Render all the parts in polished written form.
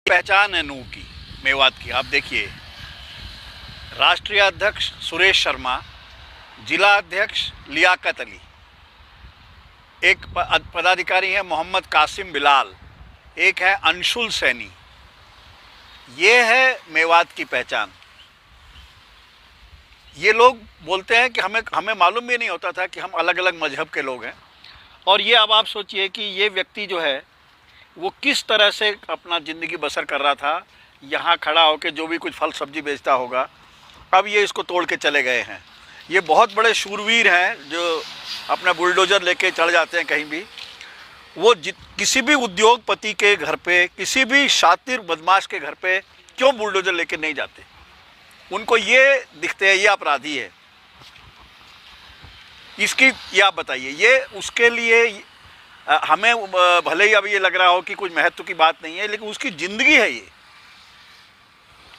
पहचान है नूह की, मेवात की। आप देखिए, राष्ट्रीय अध्यक्ष सुरेश शर्मा, जिला अध्यक्ष लियाकत अली, एक पदाधिकारी है मोहम्मद कासिम बिलाल, एक है अंशुल सैनी। ये है मेवात की पहचान। ये लोग बोलते हैं कि हमें मालूम भी नहीं होता था कि हम अलग अलग मजहब के लोग हैं। और ये अब आप सोचिए कि ये व्यक्ति जो है वो किस तरह से अपना ज़िंदगी बसर कर रहा था, यहाँ खड़ा होकर जो भी कुछ फल सब्जी बेचता होगा। अब ये इसको तोड़ के चले गए हैं। ये बहुत बड़े शूरवीर हैं जो अपना बुलडोज़र लेके चढ़ जाते हैं कहीं भी। वो किसी भी उद्योगपति के घर पे, किसी भी शातिर बदमाश के घर पे क्यों बुलडोज़र लेके नहीं जाते? उनको ये दिखते हैं ये अपराधी है। इसकी ये आप बताइए, ये उसके लिए हमें भले ही अब ये लग रहा हो कि कुछ महत्व की बात नहीं है, लेकिन उसकी ज़िंदगी है ये।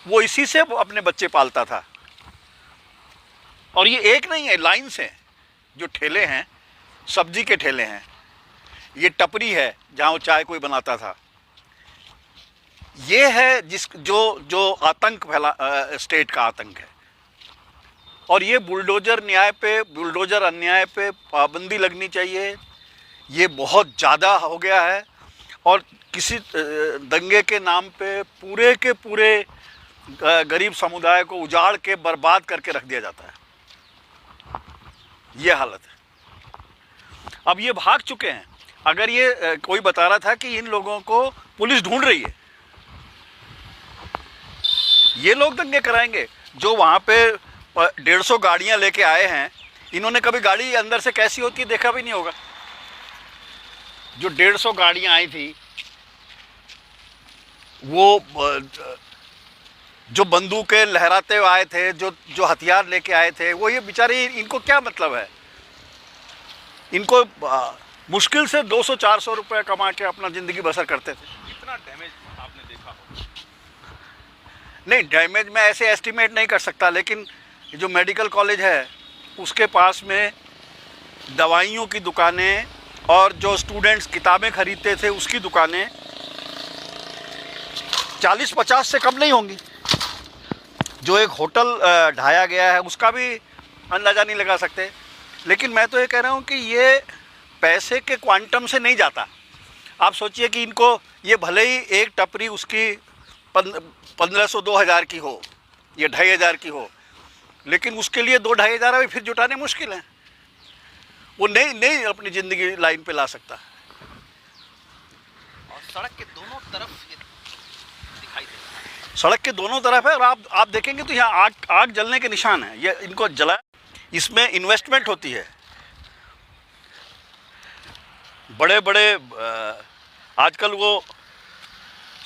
वो इसी से वो अपने बच्चे पालता था। और ये एक नहीं है, लाइन्स हैं जो ठेले हैं, सब्जी के ठेले हैं, ये टपरी है जहाँ वो चाय कोई बनाता था। ये है जो आतंक फैला, स्टेट का आतंक है। और ये बुलडोजर अन्याय पे पाबंदी लगनी चाहिए। ये बहुत ज़्यादा हो गया है। और किसी दंगे के नाम पे पूरे के पूरे गरीब समुदाय को उजाड़ के बर्बाद करके रख दिया जाता है। ये हालत है। अब ये भाग चुके हैं। अगर ये कोई बता रहा था कि इन लोगों को पुलिस ढूंढ रही है, ये लोग दंगे कराएंगे। जो वहाँ पे 150 गाड़ियाँ लेके आए हैं, इन्होंने कभी गाड़ी अंदर से कैसी होती है देखा भी नहीं होगा। जो 150 गाड़ियाँ आई थी, वो जो बंदूकें लहराते हुए आए थे, जो हथियार लेके आए थे, वो ये बेचारे, इनको क्या मतलब है? इनको मुश्किल से 200-400 रुपये कमा के अपना ज़िंदगी बसर करते थे। कितना डैमेज आपने देखा हो? नहीं, डैमेज मैं ऐसे एस्टिमेट नहीं कर सकता, लेकिन जो मेडिकल कॉलेज है उसके पास में दवाइयों की दुकानें और जो स्टूडेंट्स किताबें खरीदते थे उसकी दुकानें 40-50 से कम नहीं होंगी। जो एक होटल ढाया गया है उसका भी अंदाज़ा नहीं लगा सकते। लेकिन मैं तो ये कह रहा हूँ कि ये पैसे के क्वांटम से नहीं जाता। आप सोचिए कि इनको, ये भले ही एक टपरी उसकी 1500-2000 की हो, ये 2500 की हो, लेकिन उसके लिए 2-2500 अभी फिर जुटाने मुश्किल हैं। वो नहीं अपनी ज़िंदगी लाइन पे ला सकता। और सड़क के दोनों तरफ ये दिखाई देता है। सड़क के दोनों तरफ है। और आप देखेंगे तो यहाँ आग जलने के निशान हैं। ये इनको जला, इसमें इन्वेस्टमेंट होती है। बड़े बड़े आजकल वो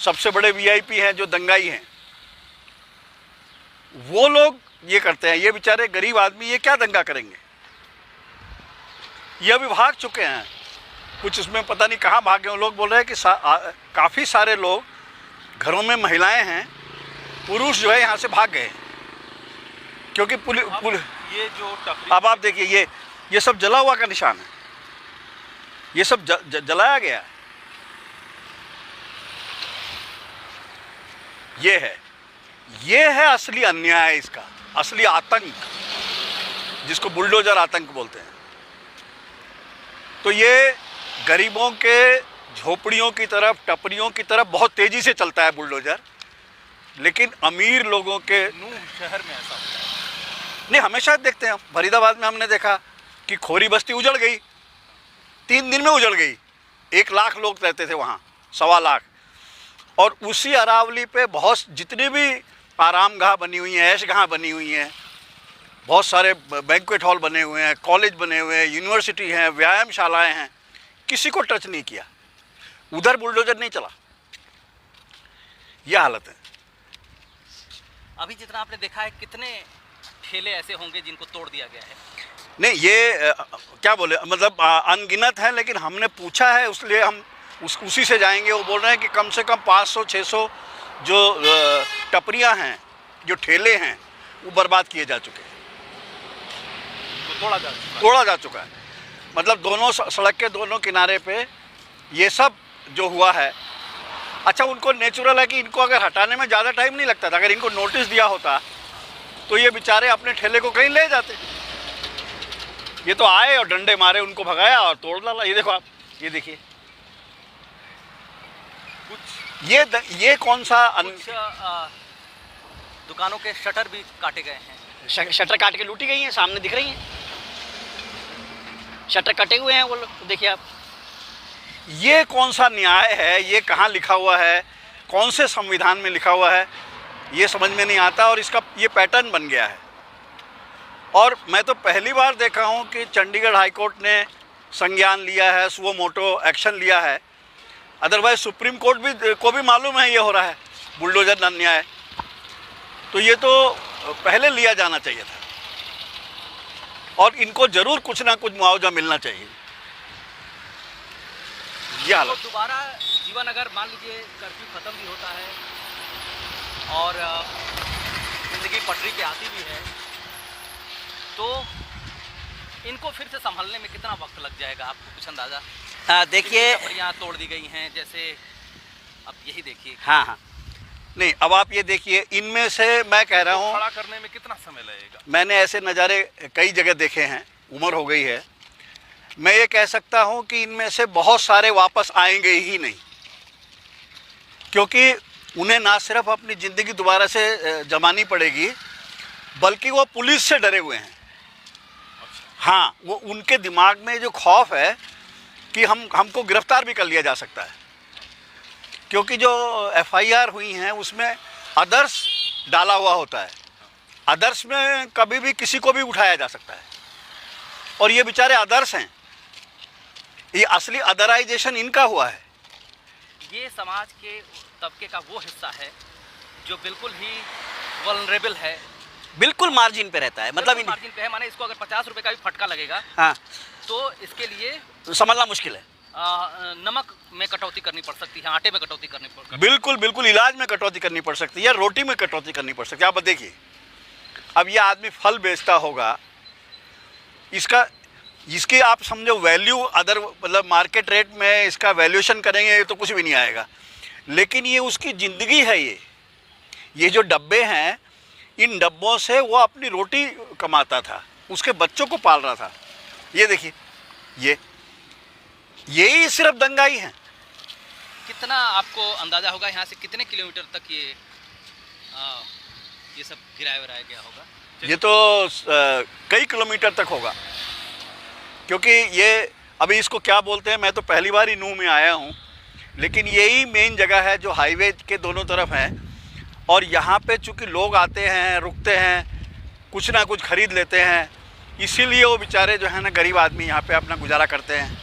सबसे बड़े वीआईपी हैं जो दंगाई हैं, वो लोग ये करते हैं। ये बेचारे गरीब आदमी ये क्या दंगा करेंगे? ये अभी भाग चुके हैं। कुछ इसमें पता नहीं कहाँ भागे। वो लोग बोल रहे हैं कि काफ़ी सारे लोग, घरों में महिलाएं हैं, पुरुष जो है यहाँ से भाग गए क्योंकि ये जो अब आप देखिए, ये सब जला हुआ का निशान है। ये सब जलाया गया है। ये है असली अन्याय, इसका असली आतंक, जिसको बुलडोजर आतंक बोलते हैं। तो ये गरीबों के झोपड़ियों की तरफ, टपरियों की तरफ बहुत तेजी से चलता है बुलडोजर, लेकिन अमीर लोगों के नूह शहर में ऐसा होता है नहीं। हमेशा देखते हैं, फरीदाबाद में हमने देखा कि खोरी बस्ती उजड़ गई, 3 दिन में उजड़ गई। 1 लाख लोग रहते थे वहाँ, 1.25 लाख। और उसी अरावली पे बहुत जितनी भी आरामगाह बनी हुई हैं, ऐशगाह बनी हुई हैं, बहुत सारे बैंक्वेट हॉल बने हुए हैं, कॉलेज बने हुए हैं, यूनिवर्सिटी हैं, व्यायामशालाएं हैं, किसी को टच नहीं किया। उधर बुलडोजर नहीं चला। यह हालत है। अभी जितना आपने देखा है, कितने ठेले ऐसे होंगे जिनको तोड़ दिया गया है? नहीं, ये क्या बोले, मतलब अनगिनत है, लेकिन हमने पूछा है इसलिए हम उसी से जाएंगे। वो बोल रहे हैं कि कम से कम 500-600 जो टपरियां हैं, जो ठेले हैं, वो बर्बाद किए जा चुके हैं, तोड़ा जा चुका है। मतलब दोनों सड़क के दोनों किनारे पे ये सब जो हुआ है, अच्छा, उनको नेचुरल है कि इनको अगर हटाने में ज़्यादा टाइम नहीं लगता था। अगर इनको नोटिस दिया होता तो ये बेचारे अपने ठेले को कहीं ले जाते। ये तो आए और डंडे मारे, उनको भगाया और तोड़ डाला। ये देखो आप, ये देखिए, कुछ ये कौन सा कुछ दुकानों के शटर भी काटे गए हैं। शटर काट के लूटी गई हैं, सामने दिख रही हैं, शटर कटे हुए हैं वो लोग, देखिए आप। ये कौन सा न्याय है? ये कहाँ लिखा हुआ है? कौन से संविधान में लिखा हुआ है? ये समझ में नहीं आता और इसका ये पैटर्न बन गया है। और मैं तो पहली बार देखा हूँ कि चंडीगढ़ हाई कोर्ट ने संज्ञान लिया है, सुओ मोटो एक्शन लिया है। अदरवाइज सुप्रीम कोर्ट को भी मालूम है ये हो रहा है बुलडोजर अन्याय। तो ये तो पहले लिया जाना चाहिए था और इनको जरूर कुछ ना कुछ मुआवजा मिलना चाहिए। ये हालत। तो दोबारा जीवन अगर मान लीजिए कर्फ्यू खत्म भी होता है और जिंदगी पटरी पे आती भी है, तो इनको फिर से संभालने में कितना वक्त लग जाएगा, आपको कुछ अंदाजा? देखिए, टपरियाँ तोड़ दी गई हैं, जैसे अब यही देखिए। हाँ हाँ, नहीं, अब आप ये देखिए, इनमें से मैं कह रहा हूँ, खड़ा करने में कितना समय लगेगा? मैंने ऐसे नज़ारे कई जगह देखे हैं, उम्र हो गई है। मैं ये कह सकता हूँ कि इनमें से बहुत सारे वापस आएंगे ही नहीं, क्योंकि उन्हें ना सिर्फ अपनी ज़िंदगी दोबारा से जमानी पड़ेगी, बल्कि वो पुलिस से डरे हुए हैं। हाँ, वो उनके दिमाग में जो खौफ है कि हमको गिरफ्तार भी कर लिया जा सकता है, क्योंकि जो FIR हुई हैं उसमें अदर्स डाला हुआ होता है। अदर्स में कभी भी किसी को भी उठाया जा सकता है और ये बेचारे अदर्स हैं। ये असली अदराइजेशन इनका हुआ है। ये समाज के तबके का वो हिस्सा है जो बिल्कुल ही वल्नरेबल है, बिल्कुल मार्जिन पे रहता है। मतलब मार्जिन पे है, माने इसको अगर 50 रुपए का भी फटका लगेगा, हाँ, तो इसके लिए समझना मुश्किल है। नमक में कटौती करनी पड़ सकती है, आटे में कटौती करनी पड़ सकती है। बिल्कुल बिल्कुल, इलाज में कटौती करनी पड़ सकती है, रोटी में कटौती करनी पड़ सकती है। आप देखिए, अब ये आदमी फल बेचता होगा, इसकी आप समझो वैल्यू अदर मतलब मार्केट रेट में इसका वैल्यूएशन करेंगे तो कुछ भी नहीं आएगा, लेकिन ये उसकी ज़िंदगी है। ये जो डब्बे हैं, इन डब्बों से वो अपनी रोटी कमाता था, उसके बच्चों को पाल रहा था। ये देखिए, यही सिर्फ दंगाई है। कितना आपको अंदाजा होगा यहाँ से कितने किलोमीटर तक ये सब गिराया विराया गया होगा? ये तो कई किलोमीटर तक होगा, क्योंकि ये अभी इसको क्या बोलते हैं, मैं तो पहली बार ही नूह में आया हूँ, लेकिन यही मेन जगह है जो हाईवे के दोनों तरफ है। और यहाँ पे चूँकि लोग आते हैं, रुकते हैं, कुछ ना कुछ ख़रीद लेते हैं, इसीलिए वो बेचारे जो है ना गरीब आदमी यहाँ पे अपना गुजारा करते हैं।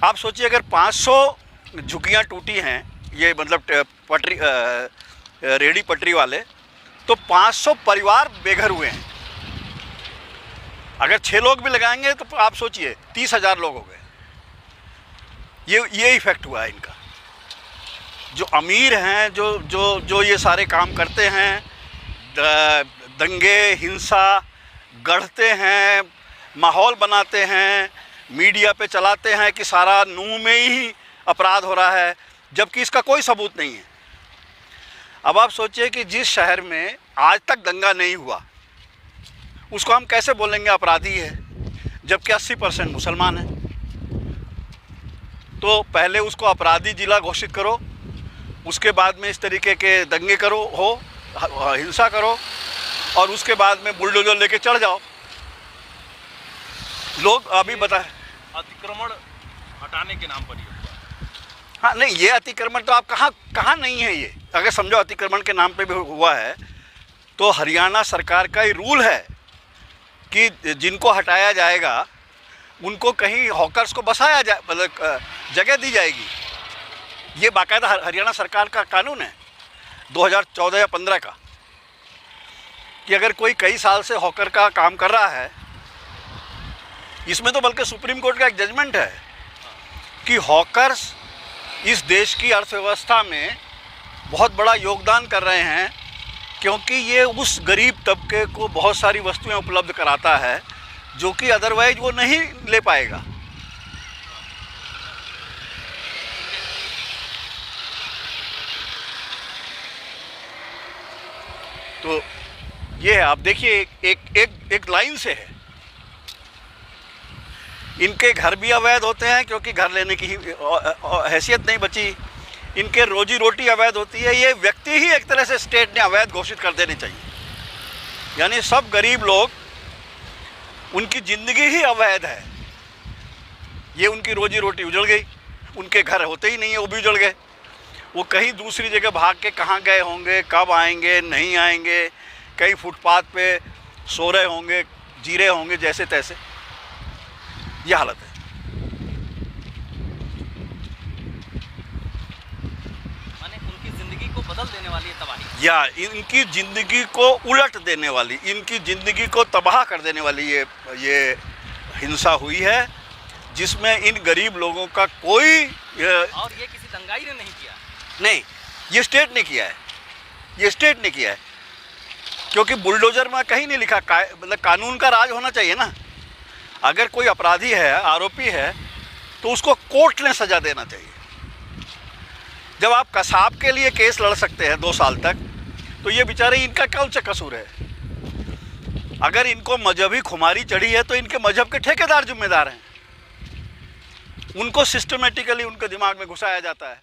आप सोचिए, अगर 500 झुग्गियाँ टूटी हैं, ये मतलब पटरी रेहड़ी पटरी वाले, तो 500 परिवार बेघर हुए हैं। अगर 6 लोग भी लगाएंगे तो आप सोचिए 30,000 लोग हो गए। ये इफेक्ट हुआ है इनका। जो अमीर हैं, जो ये सारे काम करते हैं, दंगे हिंसा गढ़ते हैं, माहौल बनाते हैं, मीडिया पे चलाते हैं कि सारा नूह में ही अपराध हो रहा है, जबकि इसका कोई सबूत नहीं है। अब आप सोचिए कि जिस शहर में आज तक दंगा नहीं हुआ, उसको हम कैसे बोलेंगे अपराधी है, जबकि 80% मुसलमान हैं। तो पहले उसको अपराधी जिला घोषित करो, उसके बाद में इस तरीके के दंगे करो, हिंसा करो, और उसके बाद में बुलडोजर लेके चढ़ जाओ। लोग अभी बताएं, अतिक्रमण हटाने के नाम पर ही हुआ। हाँ, नहीं, ये अतिक्रमण तो आप कहाँ नहीं है। ये अगर समझो अतिक्रमण के नाम पे भी हुआ है, तो हरियाणा सरकार का ही रूल है कि जिनको हटाया जाएगा उनको कहीं हॉकर्स को बसाया जाए, मतलब जगह दी जाएगी। ये बाकायदा हरियाणा सरकार का कानून है 2014 या 15 का, कि अगर कोई कई साल से हॉकर का काम कर रहा है, इसमें तो बल्कि सुप्रीम कोर्ट का एक जजमेंट है कि हॉकर्स इस देश की अर्थव्यवस्था में बहुत बड़ा योगदान कर रहे हैं, क्योंकि ये उस गरीब तबके को बहुत सारी वस्तुएं उपलब्ध कराता है जो कि अदरवाइज वो नहीं ले पाएगा। तो ये है, आप देखिए एक लाइन से है। इनके घर भी अवैध होते हैं क्योंकि घर लेने की हैसियत नहीं बची, इनके रोजी रोटी अवैध होती है। ये व्यक्ति ही एक तरह से स्टेट ने अवैध घोषित कर देनी चाहिए, यानी सब गरीब लोग, उनकी ज़िंदगी ही अवैध है। ये उनकी रोजी रोटी उजड़ गई, उनके घर होते ही नहीं है, वो भी उजड़ गए। वो कहीं दूसरी जगह भाग के कहाँ गए होंगे, कब आएंगे, नहीं आएंगे, कहीं फुटपाथ पे सो रहे होंगे, जी रहे होंगे जैसे तैसे। ये हालत है। माने उनकी ज़िंदगी को बदल देने वाली है तबाही। या इनकी ज़िंदगी को उलट देने वाली, इनकी ज़िंदगी को तबाह कर देने वाली ये हिंसा हुई है, जिसमें इन गरीब लोगों का कोई और ये किसी दंगाई ने नहीं किया। नहीं, ये स्टेट ने किया है, ये स्टेट ने किया है। क्योंकि बुलडोजर में कहीं नहीं लिखा, मतलब कानून का राज होना चाहिए ना। अगर कोई अपराधी है, आरोपी है, तो उसको कोर्ट ने सज़ा देना चाहिए। जब आप कसाब के लिए केस लड़ सकते हैं 2 साल तक, तो ये बेचारे, इनका कौन सा कसूर है? अगर इनको मजहबी खुमारी चढ़ी है तो इनके मजहब के ठेकेदार जिम्मेदार हैं। उनको सिस्टमेटिकली उनके दिमाग में घुसाया जाता है।